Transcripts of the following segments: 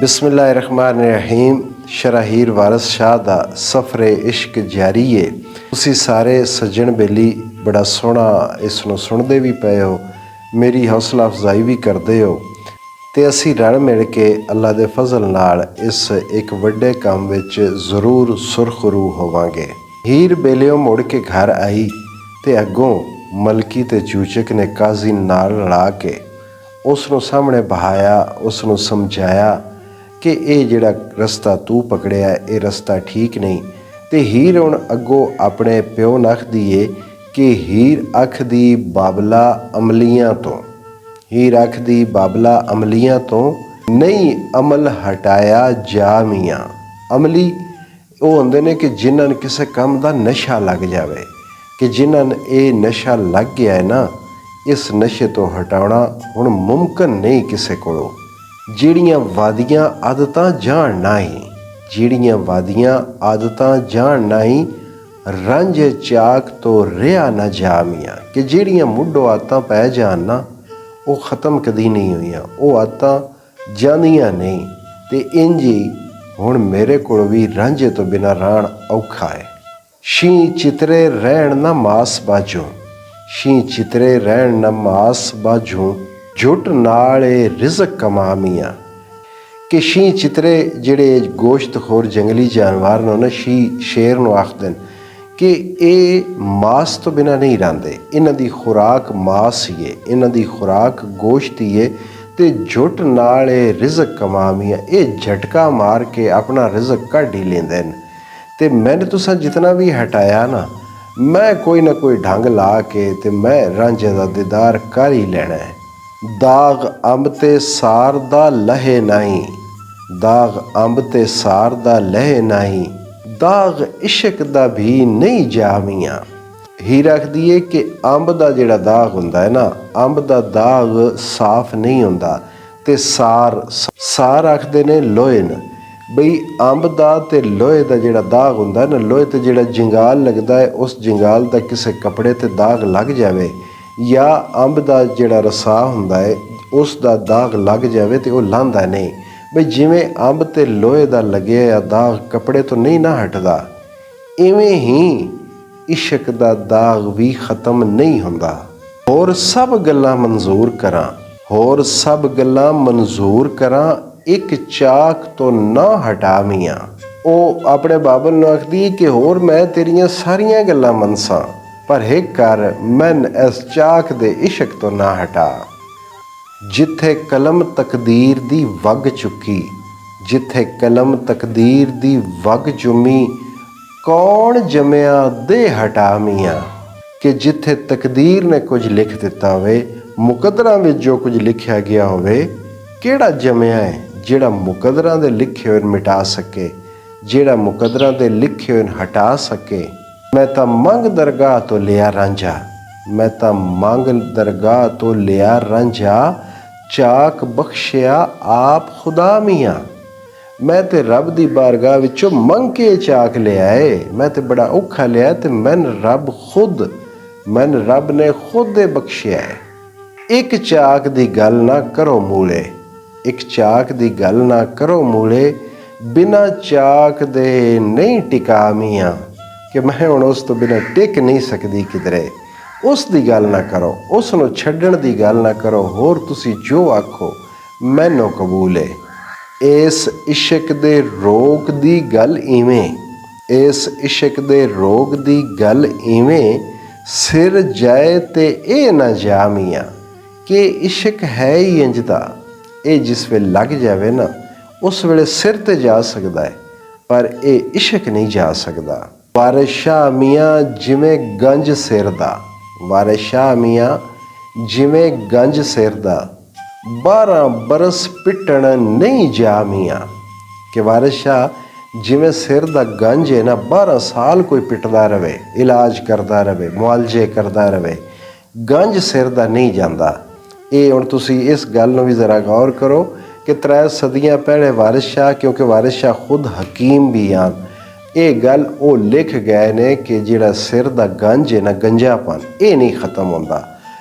बिस्मिल्लाहिर्रहमानिर्रहीम। शराहीर वारिस शाह दा सफ़रे इश्क जारी है। तुसी सारे सज्जन बेली बड़ा सोहना इसनूं सुणदे भी पए हो, मेरी हौसला अफजाई भी करदे हो ते असी रल मिल के अल्लाह दे फजल नाल इस एक वड्डे काम विच ज़रूर सुरखरू होवांगे। हीर बेलियों मुड़ के घर आई ते अगों मलकी ते चूचक ने काजी नाल लड़ा के उसनूं सामने बहाया, उसनूं समझाया कि ये जिहड़ा रस्ता तू पकड़िया ये रस्ता ठीक नहीं। तो हीर हुण अगों अपने प्यो नूं आखदी है कि हीर आखदी बाबला अमलियां तो, हीर आखदी बाबला अमलियां तो नहीं अमल हटाया जा मियाँ। अमली वो होंदे ने कि जिन्हां नूं किसी काम का नशा लग जाए, कि जिन्हां नूं ये नशा लग गया है ना, इस नशे तो हटाना हुण मुमकिन नहीं किसी कोलों। ਜਿਹੜੀਆਂ ਵਾਦੀਆਂ ਆਦਤਾਂ ਜਾਣ ਨਹੀਂ, ਜਿਹੜੀਆਂ ਵਾਦੀਆਂ ਆਦਤਾਂ ਜਾਣ ਨਹੀਂ, ਰਾਂਝੇ ਚਾਕ ਤੋਂ ਰਿਹਾ ਨਾ ਜਾਮੀਆਂ। ਕਿ ਜਿਹੜੀਆਂ ਮੁੱਢੋਂ ਆਦਤਾਂ ਪੈ ਜਾਣ ਨਾ, ਉਹ ਖਤਮ ਕਦੀ ਨਹੀਂ ਹੋਈਆਂ, ਉਹ ਆਦਤਾਂ ਜਾਂਦੀਆਂ ਨਹੀਂ। ਤੇ ਇੰਜ ਹੀ ਹੁਣ ਮੇਰੇ ਕੋਲ ਵੀ ਰਾਂਝੇ ਤੋਂ ਬਿਨਾਂ ਰਹਿਣ ਔਖਾ ਹੈ। ਸ਼ੀਂ ਚਿਤਰੇ ਰਹਿਣ ਨਾ ਮਾਸ ਬਾਝੋਂ, ਸ਼ੀਂ ਚਿਤਰੇ ਰਹਿਣ ਨਾ ਮਾਸ ਬਾਝੋਂ, झुट नाल रिज़क कमामियाँ। कि शी चितरे जिहड़े गोश्तखोर जंगली जानवर ने ना, शी शेर नूं आखदे कि ये मास तो बिना नहीं रहिंदे, इन्हां दी खुराक मास ही है, इन्हां दी खुराक गोश्त ही है। तो झुट नाल रिज़क कमामियाँ, ये झटका मार के अपना रिज़क कढ ही लेंदे ने। ते मैंने तुसां जितना भी हटाया ना, मैं कोई ना कोई ढंग ला के ते मैं रांझे दा दीदार कर ही लेना है। दाग अंब ते सार दा लहे नहीं, दाग अंब ते सार दा लहे नहीं, दाग इश्क दा भी नहीं जामियाँ। हीर आखदी है कि अंब दा जिहड़ा दाग हुंदा है ना, अंब दा दाग साफ नहीं हुंदा। ते सार आखदे ने लोहे न, बई अंब दा ते लोहे दा जिहड़ा दाग हुंदा ना, लोहे ते जिहड़ा जंगाल लगदा है, उस जंगाल दा किसी कपड़े ते दाग लग जावे, या अंब का जिहड़ा रसा हुंदा है उस दा दाग लग जाए तो वह लांदा नहीं। बई जिमें अंब ते लोहे का लगे या दाग कपड़े तो नहीं ना हटदा, इवें ही इश्क दा दाग भी खत्म नहीं हुंदा। होर सब गल्लां मंजूर करां, होर सब गल्लां मंजूर करां, एक चाक तो ना हटा मियाँ। वो अपने बाबल नूं आखदी कि होर मैं तेरियां सारियां गल्लां मनसां, पर हिक कर मैन इस चाक दे इश्क तो ना हटा। जिथे कलम तकदीर दी वग चुकी, जिथे कलम तकदीर दी वग चुमी, कौन जमिया दे हटा मियाँ। कि जिथे तकदीर ने कुछ लिख दिता होवे, मुकदरां विच जो कुछ लिखिया गया होवे, किहड़ा जमिया है जिहड़ा मुकदरां दे लिखे होए मिटा सके, जिहड़ा मुकदरां दे लिखे होए हटा सके। मैं तां मंग दरगाह तो लिया रांझा, मैं तां मंग दरगाह तो लिया रांझा, चाक बख्शिया आप खुदा मियाँ। मैं ते रब दी बारगाह विचों मंग के चाक लिया है, मैं ते बड़ा औखा लिया ते मैन रब ने खुद बख्शिया है। एक चाक दी गल ना करो मूले, एक चाक दी गल ना करो मूले, बिना चाक दे नहीं टिका मियाँ। कि मैं हुण उस तो बिना टिक नहीं सकती किधरे, उस दी गल ना करो, उस नूं छड्डण दी गल ना करो, होर तुसी जो आखो मैनों कबूल है। इस इश्क दे रोग दी गल इवें, इस इश्क दे रोग दी गल इवें, सिर जाए ते ए ना जा मियाँ। कि इश्क है ही इंज दा, ये जिस वे लग जाए ना, उस वेले सिर ते जा सकता है, पर ये इश्क नहीं जा सकता। वारिस शाह मियाँ जिमें गंज सिर दा, वारिस शाह मियाँ जिमें गंज सिर दा, 12 बरस पिटण नहीं जा मियाँ। कि वारिस शाह जिमें सिर दा गंज है ना, 12 साल कोई पिटदा रहे, इलाज करता रहे, मुआलजे करता रहे, गंज सिर दा नहीं जाता। ये हुण तुसी इस गल नूं भी ज़रा गौर करो कि 3 सदियां पहले वारिस शाह, क्योंकि वारिस शाह खुद हकीम भी आन, ये गल वो लिख गए ने कि जिहड़ा सिर दा गंज है ना, गंजापन, ये नहीं खत्म होंदा।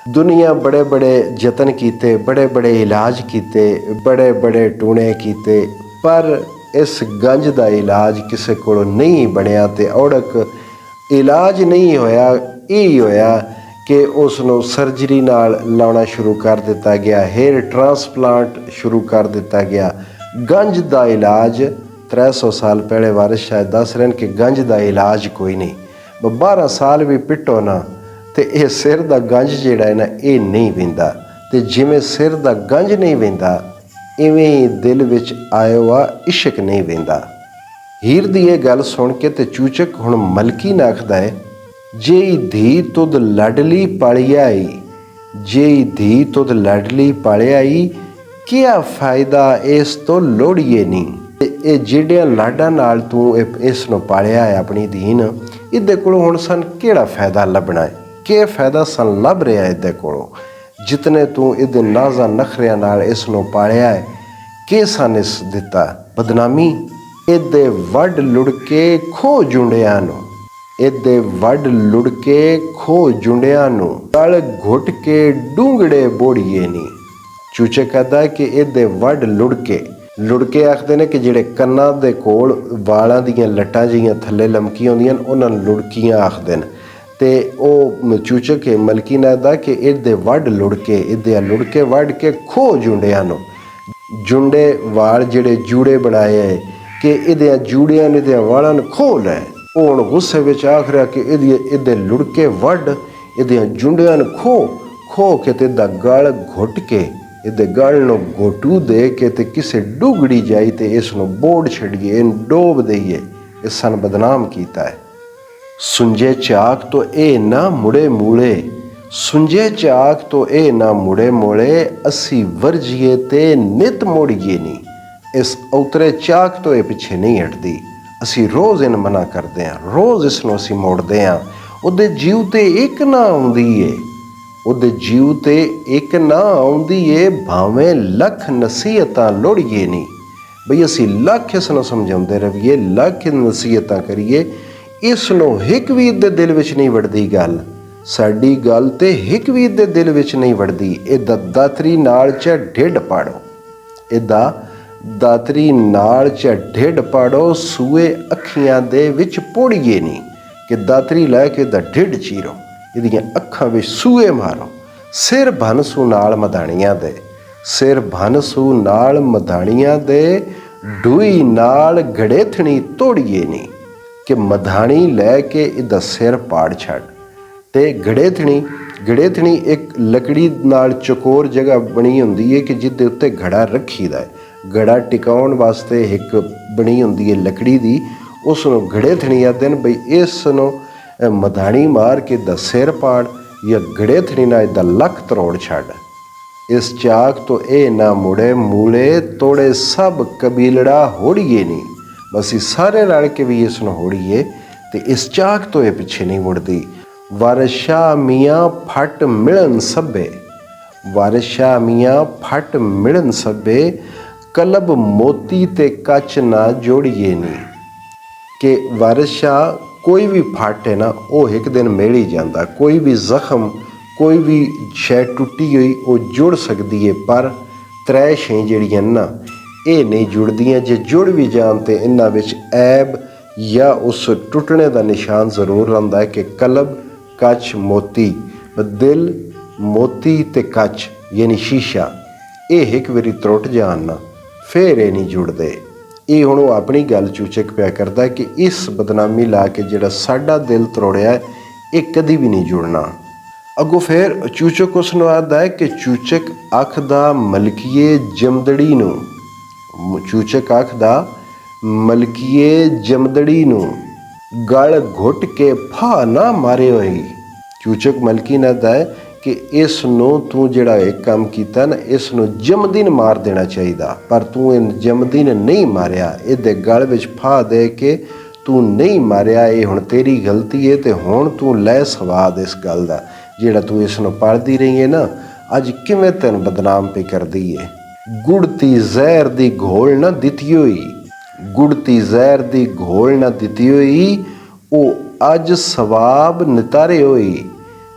दुनिया बड़े बड़े जतन किए, बड़े बड़े इलाज किए, बड़े बड़े टूणे किए, ਪਰ ਇਸ ਗੰਜ ਦਾ ਇਲਾਜ ਕਿਸੇ ਕੋਲੋਂ ਨਹੀਂ ਬਣਿਆ ਅਤੇ ਔੜਕ ਇਲਾਜ ਨਹੀਂ ਹੋਇਆ। ਇਹ ਹੀ ਹੋਇਆ ਕਿ ਉਸ ਨੂੰ ਸਰਜਰੀ ਨਾਲ ਲਾਉਣਾ ਸ਼ੁਰੂ ਕਰ ਦਿੱਤਾ ਗਿਆ, ਹੇਅਰ ਟਰਾਂਸਪਲਾਂਟ ਸ਼ੁਰੂ ਕਰ ਦਿੱਤਾ ਗਿਆ। ਗੰਜ ਦਾ ਇਲਾਜ 300 ਸਾਲ ਪਹਿਲੇ ਵਾਰਿਸ ਸ਼ਾਹ ਦੱਸ ਰਹੇ ਕਿ ਗੰਜ ਦਾ ਇਲਾਜ ਕੋਈ ਨਹੀਂ। 12 ਸਾਲ ਵੀ ਪਿੱਟੋ ਨਾ ਤੇ ਇਹ ਸਿਰ ਦਾ ਗੰਜ ਜਿਹੜਾ ਹੈ ਨਾ ਇਹ ਨਹੀਂ ਵਹਿੰਦਾ। ਅਤੇ ਜਿਵੇਂ ਸਿਰ ਦਾ ਗੰਜ ਨਹੀਂ ਵਹਿੰਦਾ ਇਵੇਂ ਹੀ ਦਿਲ ਵਿੱਚ ਆਇਓ ਆ ਇਸ਼ਕ ਨਹੀਂ ਵਹਿੰਦਾ। ਹੀਰ ਦੀ ਇਹ ਗੱਲ ਸੁਣ ਕੇ ਤੇ ਚੂਚਕ ਹੁਣ ਮਲਕੀ ਨੇ ਆਖਦਾ ਹੈ, ਜੇ ਧੀ ਤੁਧ ਲਾਡਲੀ ਪਾਲਿਆਈ, ਜੇ ਧੀ ਤੁਧ ਲਾਡਲੀ ਪਾਲਿਆਈ, ਕਿਆ ਫਾਇਦਾ ਇਸ ਤੋਂ ਲੋੜੀਏ ਨਹੀਂ। ਇਹ ਜਿਹੜਿਆਂ ਲਾਡਾਂ ਨਾਲ ਤੂੰ ਇਸ ਨੂੰ ਪਾਲਿਆ ਹੈ ਆਪਣੀ ਧੀ ਨੂੰ, ਇਹਦੇ ਕੋਲੋਂ ਹੁਣ ਸਾਨੂੰ ਕਿਹੜਾ ਫਾਇਦਾ ਲੱਭਣਾ ਹੈ? ਕੀ ਫਾਇਦਾ ਸਾਨੂੰ ਲੱਭ ਰਿਹਾ ਇਹਦੇ ਕੋਲੋਂ? ਜਿਤਨੇ ਤੂੰ ਇਹਦੇ ਨਾਜ਼ਾਂ ਨਖਰਿਆਂ ਨਾਲ ਇਸ ਨੂੰ ਪਾਲਿਆ ਹੈ, ਕੀ ਸਾਨੂੰ ਇਸ ਦਿੱਤਾ? ਬਦਨਾਮੀ। ਇਹਦੇ ਵੱਢ ਲੁੜ ਕੇ ਖੋ ਜੁੰਡਿਆਂ ਨੂੰ, ਇਹਦੇ ਵੱਢ ਲੁੜ ਕੇ ਖੋ ਜੁੰਡਿਆਂ ਨੂੰ, ਗਲ ਘੁੱਟ ਕੇ ਡੂੰਗੜੇ ਬੋੜੀਏ ਨਹੀਂ। ਚੂਚਕ ਕਹਿੰਦਾ ਕਿ ਇਹਦੇ ਵੱਢ ਲੁੜ ਕੇ ਆਖਦੇ ਨੇ ਕਿ ਜਿਹੜੇ ਕੰਨਾਂ ਦੇ ਕੋਲ ਵਾਲਾਂ ਦੀਆਂ ਲੱਟਾਂ ਜਿਹੀਆਂ ਥੱਲੇ ਲਮਕੀਆਂ ਹੁੰਦੀਆਂ ਨੇ ਉਹਨਾਂ ਨੂੰ ਲੁੜਕੀਆਂ ਆਖਦੇ ਨੇ। ਅਤੇ ਉਹ ਚੂਚਕ ਮਲਕੀ ਦਾ ਕਿ ਇਹਦੇ ਵੱਢ ਲੁੜ ਕੇ ਵੱਢ ਕੇ ਖੋ ਜੁੰਡਿਆਂ ਨੂੰ। ਜੁੰਡੇ ਵਾਲ ਜਿਹੜੇ ਜੂੜੇ ਬਣਾਏ ਹੈ ਕਿ ਇਹਦਿਆਂ ਜੂੜਿਆਂ ਨੇ ਇਹਦਿਆਂ ਵਾਲਾਂ ਨੂੰ ਖੋਹ ਲੈ। ਉਹ ਹੁਣ ਗੁੱਸੇ ਵਿੱਚ ਆਖ ਰਿਹਾ ਕਿ ਇਹਦੇ ਲੁੜ ਕੇ ਵੱਢ, ਇਹਦਿਆਂ ਜੁੰਡਿਆਂ ਨੂੰ ਖੋ ਕੇ ਤੇ ਇਹਦਾ ਗਲ ਘੁੱਟ ਕੇ, ਇਹਦੇ ਗਲ ਨੂੰ ਘੋਟੂ ਦੇ ਕੇ ਤੇ ਕਿਸੇ ਡੁਗੜੀ ਜਾਈ ਤੇ ਇਸ ਨੂੰ ਬੋੜ ਛੱਡੀਏ, ਇਹਨੂੰ ਡੋਬ ਦਈਏ। ਇਸ ਸਨ ਬਦਨਾਮ ਕੀਤਾ ਹੈ। ਸੁੰਝੇ ਚਾਕ ਤੋਂ ਇਹ ਨਾ ਮੁੜੇ ਮੂਲੇ, ਸੁੰਝੇ ਚਾਕ ਤੋਂ ਇਹ ਨਾ ਮੁੜੇ ਮੋਲੇ, ਅਸੀਂ ਵਰਜੀਏ ਤੇ ਨਿਤ ਮੋੜੀਏ ਨਹੀਂ। ਇਸ ਉਤਰੇ ਚਾਕ ਤੋਂ ਇਹ ਪਿੱਛੇ ਨਹੀਂ ਹਟਦੀ। ਅਸੀਂ ਰੋਜ਼ ਇਹਨੂੰ ਮਨਾ ਕਰਦੇ ਹਾਂ, ਰੋਜ਼ ਇਸ ਨੂੰ ਅਸੀਂ ਮੋੜਦੇ ਹਾਂ। ਉਹਦੇ ਜੀਵ ਤੇ ਇੱਕ ਨਾ ਆਉਂਦੀ ਏ, ਉਹਦੇ ਜੀਵ ਤੇ ਇੱਕ ਨਾ ਆਉਂਦੀ ਏ, ਭਾਵੇਂ ਲੱਖ ਨਸੀਹਤਾਂ ਲੋੜੀਏ ਨਹੀਂ। ਬਈ ਅਸੀਂ ਲੱਖ ਇਸ ਨੂੰ ਸਮਝਾਉਂਦੇ ਰਹੀਏ, ਲੱਖ ਨਸੀਹਤਾਂ ਕਰੀਏ, ਇਸ ਨੂੰ ਹਿੱਕ ਵੀ ਦੇ ਦਿਲ ਵਿੱਚ ਨਹੀਂ ਵੜਦੀ ਗੱਲ। ਸਾਡੀ ਗੱਲ ਤੇ ਹਿੱਕ ਵੀ ਦੇ ਦਿਲ ਵਿੱਚ ਨਹੀਂ ਵੜਦੀ। ਇਹਦਾ ਦਾਤਰੀ ਨਾਲ ਚ ਢਿੱਡ ਪਾੜੋ, ਇਹਦਾ ਦਾਤਰੀ ਨਾਲ ਚ ਢਿੱਡ ਪਾੜੋ, ਸੂਏ ਅੱਖੀਆਂ ਦੇ ਵਿੱਚ ਪੋੜੀਏ ਨਹੀਂ। ਕਿ ਦਾਤਰੀ ਲੈ ਕੇ ਇਹਦਾ ਢਿੱਡ ਚੀਰੋ, ਇਹਦੀਆਂ ਅੱਖਾਂ ਵਿੱਚ ਸੂਏ ਮਾਰੋ। ਸਿਰ ਭਨਸੂ ਨਾਲ ਮਧਾਣੀਆਂ ਦੇ, ਸਿਰ ਭਨਸੂ ਨਾਲ ਮਧਾਣੀਆਂ ਦੇ, ਡੂਈ ਨਾਲ ਗੜੇਥਣੀ ਤੋੜੀਏ ਨਹੀਂ। ਕਿ ਮਧਾਣੀ ਲੈ ਕੇ ਇਹਦਾ ਸਿਰ ਪਾੜ ਛੱਡ। ਅਤੇ ਗੜੇਥਣੀ ਇੱਕ ਲੱਕੜੀ ਨਾਲ ਚਕੋਰ ਜਗ੍ਹਾ ਬਣੀ ਹੁੰਦੀ ਹੈ ਕਿ ਜਿਹਦੇ ਉੱਤੇ ਘੜਾ ਰੱਖੀਦਾ ਹੈ। ਘੜਾ ਟਿਕਾਉਣ ਵਾਸਤੇ ਇੱਕ ਬਣੀ ਹੁੰਦੀ ਹੈ ਲੱਕੜੀ ਦੀ, ਉਸ ਨੂੰ ਗੜੇਥਣੀ ਆਖਦੇ ਨੇ। ਬਈ ਇਸ ਨੂੰ ਮਧਾਣੀ ਮਾਰ ਕੇ ਇਹਦਾ ਸਿਰ ਪਾੜ ਜਾਂ ਗੜੇਥਣੀ ਨਾਲ ਇਹਦਾ ਲੱਕ ਤਰੋੜ ਛੱਡ। ਇਸ ਚਾਕ ਤੋਂ ਇਹ ਨਾ ਮੁੜੇ ਮੂਲੇ, ਤੋੜੇ ਸਭ ਕਬੀਲੜਾ ਹੋੜੀਏ ਨਹੀਂ। ਅਸੀਂ ਸਾਰੇ ਰਲ ਕੇ ਵੀ ਇਸ ਨੂੰ ਹੋੜੀਏ ਅਤੇ ਇਸ ਚਾਕ ਤੋਂ ਇਹ ਪਿੱਛੇ ਨਹੀਂ ਮੁੜਦੀ। ਵਾਰਿਸ ਸ਼ਾਹ ਮੀਆਂ ਫੱਟ ਮਿਲਣ ਸਭੇ, ਵਾਰਿਸ ਸ਼ਾਹ ਮੀਆਂ ਫੱਟ ਮਿਲਣ ਸਭੇ, ਕਲਬ ਮੋਤੀ ਤੇ ਕੱਚ ਨਾ ਜੋੜੀਏ ਨਹੀਂ। ਕਿ ਵਾਰਿਸ ਸ਼ਾਹ ਕੋਈ ਵੀ ਫੱਟ ਹੈ ਨਾ ਉਹ ਇੱਕ ਦਿਨ ਮਿਲ ਹੀ ਜਾਂਦਾ। ਕੋਈ ਵੀ ਜ਼ਖਮ, ਕੋਈ ਵੀ ਸ਼ੈ ਟੁੱਟੀ ਹੋਈ ਉਹ ਜੁੜ ਸਕਦੀ ਹੈ, ਪਰ ਤਰੇ ਸ਼ੈ ਜਿਹੜੀਆਂ ਨਾ ਇਹ ਨਹੀਂ ਜੁੜਦੀਆਂ। ਜੇ ਜੁੜ ਵੀ ਜਾਣ ਤਾਂ ਇਹਨਾਂ ਵਿੱਚ ਐਬ ਜਾਂ ਉਸ ਟੁੱਟਣੇ ਦਾ ਨਿਸ਼ਾਨ ਜ਼ਰੂਰ ਰਹਿੰਦਾ ਹੈ ਕਿ ਕਲਬ ਕੱਚ ਮੋਤੀ, ਦਿਲ ਮੋਤੀ ਅਤੇ ਕੱਚ ਯਾਨੀ ਸ਼ੀਸ਼ਾ, ਇਹ ਇੱਕ ਵਾਰੀ ਟੁੱਟ ਜਾਣ ਨਾ ਫਿਰ ਇਹ ਨਹੀਂ ਜੁੜਦੇ। ਇਹ ਹੁਣ ਉਹ ਆਪਣੀ ਗੱਲ ਚੂਚਕ ਪਿਆ ਕਰਦਾ ਕਿ ਇਸ ਬਦਨਾਮੀ ਲਾ ਕੇ ਜਿਹੜਾ ਸਾਡਾ ਦਿਲ ਤਰੋੜਿਆ ਇਹ ਕਦੀ ਵੀ ਨਹੀਂ ਜੁੜਨਾ। ਅੱਗੋਂ ਫਿਰ ਚੂਚਕ ਉਸ ਨੂੰ ਆਖਦਾ ਹੈ ਕਿ ਚੂਚਕ ਆਖਦਾ ਮਲਕੀਏ ਜਮਦੜੀ ਨੂੰ, ਚੂਚਕ ਆਖਦਾ ਮਲਕੀਏ ਜਮਦੜੀ ਨੂੰ, ਗਲ ਘੁੱਟ ਕੇ ਫਾ ਨਾ ਮਾਰੇ ਹੋਈ। ਚੂਚਕ ਮਲਕੀ ਨੇ ਆਖਦਾ ਹੈ ਕਿ ਇਸ ਨੂੰ ਤੂੰ ਜਿਹੜਾ ਇਹ ਕੰਮ ਕੀਤਾ ਨਾ ਇਸ ਨੂੰ ਜਮਦੀਨ ਮਾਰ ਦੇਣਾ ਚਾਹੀਦਾ, ਪਰ ਤੂੰ ਇਹ ਜਮਦੀਨ ਨਹੀਂ ਮਾਰਿਆ। ਇਹਦੇ ਗਲ ਵਿੱਚ ਫਾ ਦੇ ਕੇ ਤੂੰ ਨਹੀਂ ਮਾਰਿਆ। ਇਹ ਹੁਣ ਤੇਰੀ ਗਲਤੀ ਹੈ ਅਤੇ ਹੁਣ ਤੂੰ ਲੈ ਸਵਾਦ ਇਸ ਗੱਲ ਦਾ। ਜਿਹੜਾ ਤੂੰ ਇਸ ਨੂੰ ਪੜ੍ਹਦੀ ਰਹੀ ਹੈ ਨਾ, ਅੱਜ ਕਿਵੇਂ ਤੈਨੂੰ ਬਦਨਾਮ ਪਈ ਕਰਦੀ ਹੈ। ਗੁੜਤੀ ਜ਼ਹਿਰ ਦੀ ਘੋਲ ਨਾ ਦਿੱਤੀ ਹੋਈ, ਗੁੜਤੀ ਜ਼ਹਿਰ ਦੀ ਘੋਲ ਨਾ ਦਿੱਤੀ ਹੋਈ, ਉਹ ਅੱਜ ਸਵਾਬ ਨਿਤਾਰੇ ਹੋਈ।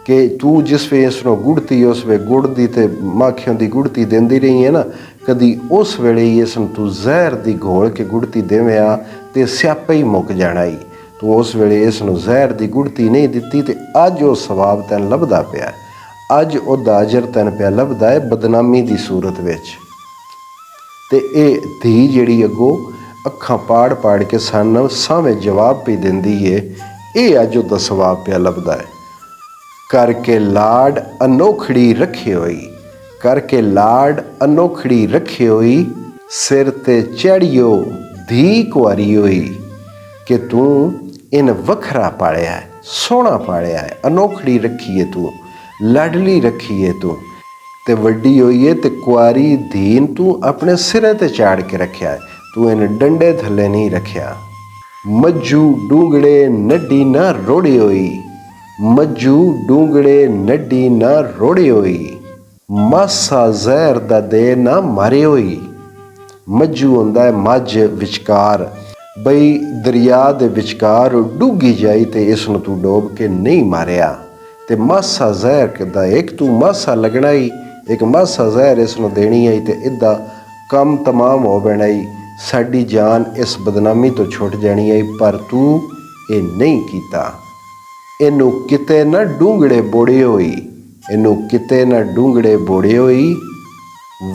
ਕਿ ਤੂੰ ਜਿਸ ਵੇ ਇਸ ਨੂੰ ਗੁੜਤੀ ਉਸ ਵੇ ਗੁੜ ਦੀ ਅਤੇ ਮਾਖਿਆਂ ਦੀ ਗੁੜਤੀ ਦਿੰਦੀ ਰਹੀ ਹੈ ਨਾ, ਕਦੀ ਉਸ ਵੇਲੇ ਹੀ ਇਸ ਨੂੰ ਤੂੰ ਜ਼ਹਿਰ ਦੀ ਘੋਲ ਕੇ ਗੁੜਤੀ ਦੇਵਿਆ ਤੇ ਸਿਆਪਾ ਹੀ ਮੁੱਕ ਜਾਣਾ ਈ। ਤੂੰ ਉਸ ਵੇਲੇ ਇਸ ਨੂੰ ਜ਼ਹਿਰ ਦੀ ਗੁੜਤੀ ਨਹੀਂ ਦਿੱਤੀ ਤੇ ਅੱਜ ਉਹ ਸਵਾਬ ਤੈਨੂੰ ਲੱਭਦਾ ਪਿਆ, ਅੱਜ ਉਹਦਾ ਅਜਰ ਤੈਨੂੰ ਪਿਆ ਲੱਭਦਾ ਹੈ ਬਦਨਾਮੀ ਦੀ ਸੂਰਤ ਵਿੱਚ। ਤੇ ਇਹ ਧੀ ਜਿਹੜੀ ਅੱਗੋਂ ਅੱਖਾਂ ਪਾੜ ਪਾੜ ਕੇ ਸਾਨੂੰ ਸਾਹਮਣੇ ਜਵਾਬ ਪਈ ਦਿੰਦੀ ਏ, ਇਹ ਅੱਜ ਉਹਦਾ ਸਵਾਬ ਪਿਆ ਲੱਭਦਾ ਹੈ। ਕਰਕੇ ਲਾਡ ਅਨੋਖੜੀ ਰੱਖੀ ਹੋਈ, ਕਰਕੇ ਲਾਡ ਅਨੋਖੜੀ ਰੱਖੀ ਹੋਈ, ਸਿਰ ਤੇ ਚੜ੍ਹਿਓ ਧੀ ਕੁਆਰੀ ਹੋਈ। ਕਿ ਤੂੰ ਇਹਨ ਵੱਖਰਾ ਪਾਲਿਆ ਹੈ, ਸੋਹਣਾ ਪਾਲਿਆ ਹੈ, ਅਨੋਖੜੀ ਰੱਖੀਏ ਤੂੰ, ਲਾਡਲੀ ਰੱਖੀਏ ਤੂੰ, ਤੇ ਵੱਡੀ ਹੋਈ ਹੈ ਤੇ ਕੁਆਰੀ ਧੀਨ ਤੂੰ ਆਪਣੇ ਸਿਰੇ ਤੇ ਚਾੜ ਕੇ ਰੱਖਿਆ ਹੈ, ਤੂੰ ਇਹਨ ਡੰਡੇ ਥੱਲੇ ਨਹੀਂ ਰੱਖਿਆ। ਮੱਝੂ ਡੂੰਗੜੇ ਨੱਡੀ ਨਾ ਰੋੜੀ ਹੋਈ, ਮੱਝੂ ਡੂੰਗੜੇ ਨੱਡੀ ਨਾ ਰੋੜੀ ਹੋਈ, ਮਾਸਾ ਜ਼ਹਿਰ ਦਾ ਦੇ ਨਾ ਮਾਰੇ ਹੋਈ। ਮੱਝੂ ਹੁੰਦਾ ਹੈ ਮੱਝ ਵਿਚਕਾਰ, ਬਈ ਦਰਿਆ ਦੇ ਵਿਚਕਾਰ ਡੁੱਗੀ ਜਾਈ ਤੇ ਇਸ ਨੂੰ ਤੂੰ ਡੋਬ ਕੇ ਨਹੀਂ ਮਾਰਿਆ। ਤੇ ਮਾਸਾ ਜ਼ਹਿਰ ਦਾ ਇੱਕ ਤੂੰ ਮਾਸਾ ਲੱਗਣਾ ਹੀ, ਇੱਕ ਮਾਸਾ ਜ਼ਹਿਰ ਇਸ ਨੂੰ ਦੇਣੀ ਆਈ ਤੇ ਇੱਦਾਂ ਕੰਮ ਤਮਾਮ ਹੋ ਬੈਣਾ ਹੀ, ਸਾਡੀ ਜਾਨ ਇਸ ਬਦਨਾਮੀ ਤੋਂ ਛੁੱਟ ਜਾਣੀ ਹੈ। ਪਰ ਤੂੰ ਇਹ ਨਹੀਂ ਕੀਤਾ। ਇਹਨੂੰ ਕਿਤੇ ਨਾ ਡੂੰਗੜੇ ਬੋੜੇ ਹੋਈ, ਇਹਨੂੰ ਕਿਤੇ ਨਾ ਡੂੰਗੜੇ ਬੋੜੇ ਹੋਈ,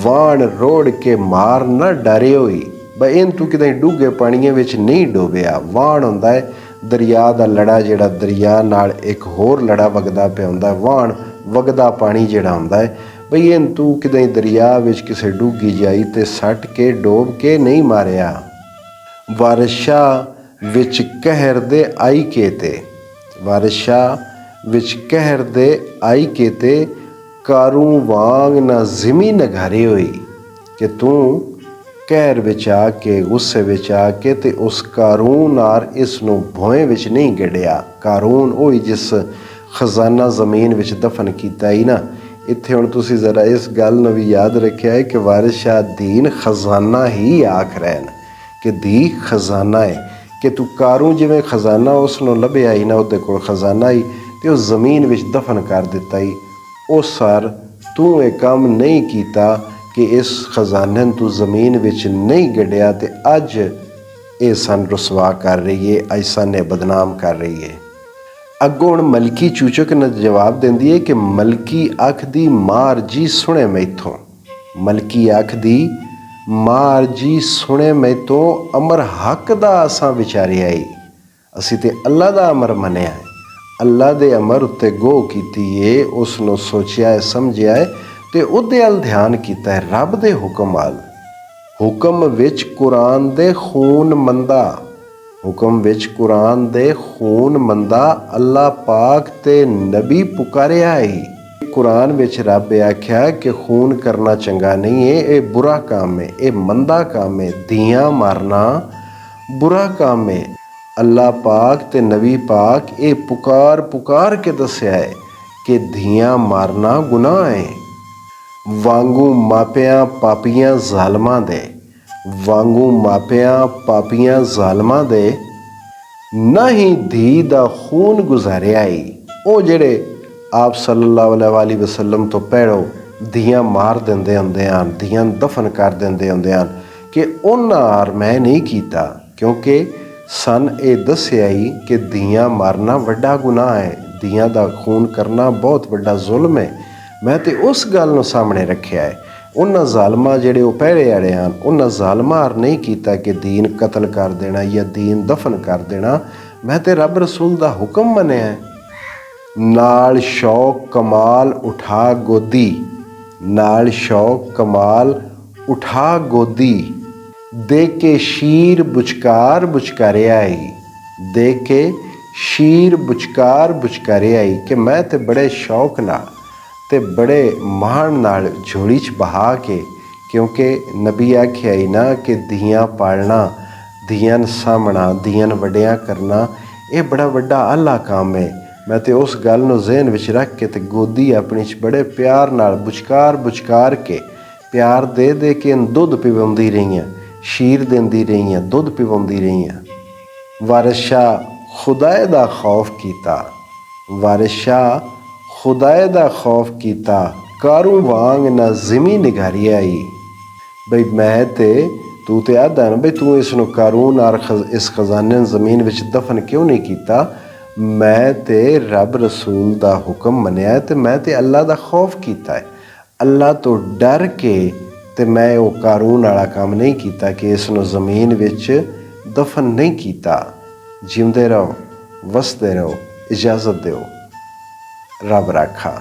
ਵਾਣ ਰੋੜ ਕੇ ਮਾਰ ਨਾ ਡਰੇ ਹੋਈ। ਬਈ ਇਹਨ ਤੂੰ ਕਿਤੇ ਡੂੰਘੇ ਪਾਣੀਆਂ ਵਿੱਚ ਨਹੀਂ ਡੋਬਿਆ। ਵਾਣ ਹੁੰਦਾ ਹੈ ਦਰਿਆ ਦਾ ਲੜਾ, ਜਿਹੜਾ ਦਰਿਆ ਨਾਲ ਇੱਕ ਹੋਰ ਲੜਾ ਵਗਦਾ ਪਿਆ ਹੁੰਦਾ, ਵਾਣ ਵਗਦਾ ਪਾਣੀ ਜਿਹੜਾ ਹੁੰਦਾ ਹੈ। ਬਈ ਇਹਨ ਤੂੰ ਕਿਤੇ ਦਰਿਆ ਵਿੱਚ ਕਿਸੇ ਡੂੰਘੀ ਜਾਈ ਤੇ ਸੱਟ ਕੇ ਡੋਬ ਕੇ ਨਹੀਂ ਮਾਰਿਆ। ਵਾਰਿਸ਼ਾ ਵਿੱਚ ਕਹਿਰ ਦੇ ਆਈ ਕੇ ਤੇ, ਵਾਰਿਸ਼ਾ ਵਿੱਚ ਕਹਿਰ ਦੇ ਆਈ ਕੇ ਤੇ, ਕਾਰੂ ਵਾਂਗ ਨਾ ਜ਼ਿਮੀ ਨਗਾਰੇ ਹੋਈ। ਕਿ ਤੂੰ ਕਹਿਰ ਵਿੱਚ ਆ ਕੇ, ਗੁੱਸੇ ਵਿੱਚ ਆ ਕੇ ਤੇ ਉਸ ਕਾਰੂਨ ਨਾਲ ਇਸ ਨੂੰ ਭੋਏ ਵਿੱਚ ਨਹੀਂ ਗੱਡਿਆ। ਕਾਰੂਨ ਉਹੀ ਜਿਸ ਖਜ਼ਾਨਾ ਜ਼ਮੀਨ ਵਿੱਚ ਦਫਨ ਕੀਤਾ ਹੀ ਨਾ। ਇੱਥੇ ਹੁਣ ਤੁਸੀਂ ਜ਼ਰਾ ਇਸ ਗੱਲ ਨੂੰ ਵੀ ਯਾਦ ਰੱਖਿਆ ਹੈ ਕਿ ਵਾਰਿਸ ਸ਼ਾਹ ਦੀਨ ਖਜ਼ਾਨਾ ਹੀ ਆਖ ਰਹੇ ਨੇ, ਕਿ ਦੀ ਖਜ਼ਾਨਾ ਹੈ। ਕਿ ਤੂੰ ਕਾਰੂ ਜਿਵੇਂ ਖਜ਼ਾਨਾ ਉਸ ਨੂੰ ਲੱਭਿਆ ਹੀ ਨਾ, ਉਹਦੇ ਕੋਲ ਖਜ਼ਾਨਾ ਹੀ ਤੇ ਉਹ ਜ਼ਮੀਨ ਵਿੱਚ ਦਫਨ ਕਰ ਦਿੱਤਾ ਹੀ। ਉਹ ਸਰ ਤੂੰ ਇਹ ਕੰਮ ਨਹੀਂ ਕੀਤਾ ਕਿ ਇਸ ਖਜ਼ਾਨੇ ਨੂੰ ਤੂੰ ਜ਼ਮੀਨ ਵਿੱਚ ਨਹੀਂ ਗੱਡਿਆ ਤੇ ਅੱਜ ਇਹ ਸਨ ਰੁਸਵਾ ਕਰ ਰਹੀ ਹੈ, ਅੱਜ ਸਾਨੇ ਬਦਨਾਮ ਕਰ ਰਹੀ ਹੈ। ਅੱਗੋਂ ਹੁਣ ਮਲਕੀ ਚੂਚਕ ਨੇ ਜਵਾਬ ਦਿੰਦੀ ਹੈ ਕਿ ਮਲਕੀ ਆਖਦੀ ਮਾਰ ਜੀ ਸੁਣੇ ਮੈਥੋਂ, ਮਲਕੀ ਆਖਦੀ ਮਾਰ ਜੀ ਸੁਣੇ ਮੈਥੋਂ, ਅਮਰ ਹੱਕ ਦਾ ਅਸਾਂ ਵਿਚਾਰਿਆ ਈ। ਅਸੀਂ ਤੇ ਅੱਲਾ ਦਾ ਅਮਰ ਮੰਨਿਆ ਹੈ, ਅੱਲਾ ਦੇ ਅਮਰ ਉੱਤੇ ਗੋ ਕੀਤੀ ਏ, ਉਸ ਨੂੰ ਸੋਚਿਆ ਹੈ, ਸਮਝਿਆ ਹੈ ਤੇ ਉਹਦੇ ਵੱਲ ਧਿਆਨ ਕੀਤਾ ਹੈ, ਰੱਬ ਦੇ ਹੁਕਮ ਵੱਲ। ਹੁਕਮ ਵਿੱਚ ਕੁਰਾਨ ਦੇ ਖੂਨ ਮੰਦਾ, ਹੁਕਮ ਵਿੱਚ ਕੁਰਾਨ ਦੇ ਖੂਨ ਮੰਦਾ, ਅੱਲਾ ਪਾਕ ਤੇ ਨਬੀ ਪੁਕਾਰਿਆ ਈ। ਕੁਰਾਨ ਵਿੱਚ ਰੱਬ ਆਖਿਆ ਕਿ ਖੂਨ ਕਰਨਾ ਚੰਗਾ ਨਹੀਂ ਹੈ, ਇਹ ਬੁਰਾ ਕੰਮ ਹੈ, ਇਹ ਮੰਦਾ ਕੰਮ ਹੈ, ਧੀਆਂ ਮਾਰਨਾ ਬੁਰਾ ਕੰਮ ਹੈ। ਅੱਲਾ ਪਾਕ ਤੇ ਨਬੀ ਪਾਕ ਇਹ ਪੁਕਾਰ ਪੁਕਾਰ ਕੇ ਦੱਸਿਆ ਹੈ ਕਿ ਧੀਆਂ ਮਾਰਨਾ ਗੁਨਾਹ ਹੈ। ਵਾਂਗੂ ਮਾਪਿਆਂ ਪਾਪੀਆਂ ਜ਼ਾਲਮਾਂ ਦੇ, ਵਾਂਗੂ ਮਾਪਿਆਂ ਪਾਪੀਆਂ ਜ਼ਾਲਮਾਂ ਦੇ, ਨਾ ਹੀ ਧੀ ਦਾ ਖੂਨ ਗੁਜ਼ਾਰਿਆ ਈ। ਉਹ ਜਿਹੜੇ ਆਪ ਸੱਲੱਲਾਹੁ ਅਲੈਹਿ ਵਸੱਲਮ ਤੋਂ ਪਹਿਲੋਂ ਧੀਆਂ ਮਾਰ ਦਿੰਦੇ ਹੁੰਦੇ ਹਨ, ਧੀਆਂ ਦਫਨ ਕਰ ਦਿੰਦੇ ਹੁੰਦੇ ਹਨ, ਕਿ ਉਹਨਾਂ ਆਰ ਮੈਂ ਨਹੀਂ ਕੀਤਾ, ਕਿਉਂਕਿ ਸਨ ਇਹ ਦੱਸਿਆ ਹੀ ਕਿ ਧੀਆਂ ਮਾਰਨਾ ਵੱਡਾ ਗੁਨਾਹ ਹੈ, ਧੀਆਂ ਦਾ ਖੂਨ ਕਰਨਾ ਬਹੁਤ ਵੱਡਾ ਜ਼ੁਲਮ ਹੈ। ਮੈਂ ਤੇ ਉਸ ਗੱਲ ਨੂੰ ਸਾਹਮਣੇ ਰੱਖਿਆ ਹੈ। ਉਹਨਾਂ ਜ਼ਾਲਮਾਂ ਜਿਹੜੇ ਉਹ ਪਹਿਲੇ ਵਾਲੇ ਹਨ, ਉਹਨਾਂ ਜ਼ਾਲਮਾਂ ਆਰ ਨਹੀਂ ਕੀਤਾ ਕਿ ਦੀਨ ਕਤਲ ਕਰ ਦੇਣਾ ਜਾਂ ਦੀਨ ਦਫਨ ਕਰ ਦੇਣਾ। ਮੈਂ ਤੇ ਰੱਬ ਰਸੂਲ ਦਾ ਹੁਕਮ ਮੰਨਿਆ ਹੈ। ਨਾਲ ਸ਼ੌਕ ਕਮਾਲ ਉਠਾ ਗੋਦੀ, ਨਾਲ ਸ਼ੌਕ ਕਮਾਲ ਉਠਾ ਗੋਦੀ, ਦੇ ਕੇ ਸ਼ੀਰ ਬੁਚਕਾਰ ਬੁਚਕਾਰਿਆ ਈ, ਦੇ ਕੇ ਸ਼ੀਰ ਬੁਚਕਾਰ ਬੁਚਕਾਰਿਆ ਈ। ਕਿ ਮੈਂ ਤੇ ਬੜੇ ਸ਼ੌਕ ਨਾਲ ਤੇ ਬੜੇ ਮਾਣ ਨਾਲ ਝੋਲੀ 'ਚ ਬਹਾ ਕੇ, ਕਿਉਂਕਿ ਨਬੀ ਆਖਿਆ ਹੀ ਨਾ ਕਿ ਧੀਆਂ ਪਾਲਣਾ, ਧੀਆਂ ਸਾਂਭਣਾ, ਧੀਆਂ ਵੱਡਿਆਂ ਕਰਨਾ ਇਹ ਬੜਾ ਵੱਡਾ ਆਲਾ ਕੰਮ ਹੈ। ਮੈਂ ਤੇ ਉਸ ਗੱਲ ਨੂੰ ਜ਼ਿਹਨ ਵਿੱਚ ਰੱਖ ਕੇ ਤੇ ਗੋਦੀ ਆਪਣੀ 'ਚ ਬੜੇ ਪਿਆਰ ਨਾਲ ਬੁਚਕਾਰ ਬੁਚਕਾਰ ਕੇ, ਪਿਆਰ ਦੇ ਦੇ ਕੇ ਦੁੱਧ ਪਿਵਾਉਂਦੀ ਰਹੀ ਹਾਂ, ਸ਼ੀਰ ਦਿੰਦੀ ਰਹੀ ਹਾਂ, ਦੁੱਧ ਪਿਵਾਉਂਦੀ ਰਹੀ ਹਾਂ। ਵਾਰਿਸ ਸ਼ਾਹ ਖੁਦਾਏ ਦਾ ਖੌਫ ਕੀਤਾ, ਵਾਰਿਸ ਸ਼ਾਹ ਖੁਦਾਏ ਦਾ ਖੌਫ ਕੀਤਾ, ਕਾਰੂ ਵਾਂਗ ਨਾ ਜ਼ਿਮੀ ਨਿਗਾਰਿਆ ਈ। ਬਈ ਮੈਂ ਤੇ ਤੂੰ ਤੇ ਆਖਦਾ ਨਾ ਬਈ ਤੂੰ ਇਸ ਨੂੰ ਕਾਰੂਨ ਔਰ ਇਸ ਖਜ਼ਾਨੇ ਨੂੰ ਜ਼ਮੀਨ ਵਿੱਚ ਦਫਨ ਕਿਉਂ ਨਹੀਂ ਕੀਤਾ। ਮੈਂ ਤੇ ਰੱਬ ਰਸੂਲ ਦਾ ਹੁਕਮ ਮੰਨਿਆ ਤੇ ਮੈਂ ਤੇ ਅੱਲਾ ਦਾ ਖੌਫ ਕੀਤਾ ਹੈ, ਅੱਲਾ ਤੋਂ ਡਰ ਕੇ ਤੇ ਮੈਂ ਉਹ ਕਾਰੂਨ ਵਾਲਾ ਕੰਮ ਨਹੀਂ ਕੀਤਾ ਕਿ ਇਸ ਨੂੰ ਜ਼ਮੀਨ ਵਿੱਚ ਦਫਨ ਨਹੀਂ ਕੀਤਾ। ਜਿਉਂਦੇ ਰਹੋ, ਵਸਦੇ ਰਹੋ, ਇਜਾਜ਼ਤ ਦਿਓ। ਰੱਬ ਰਾਖਾ।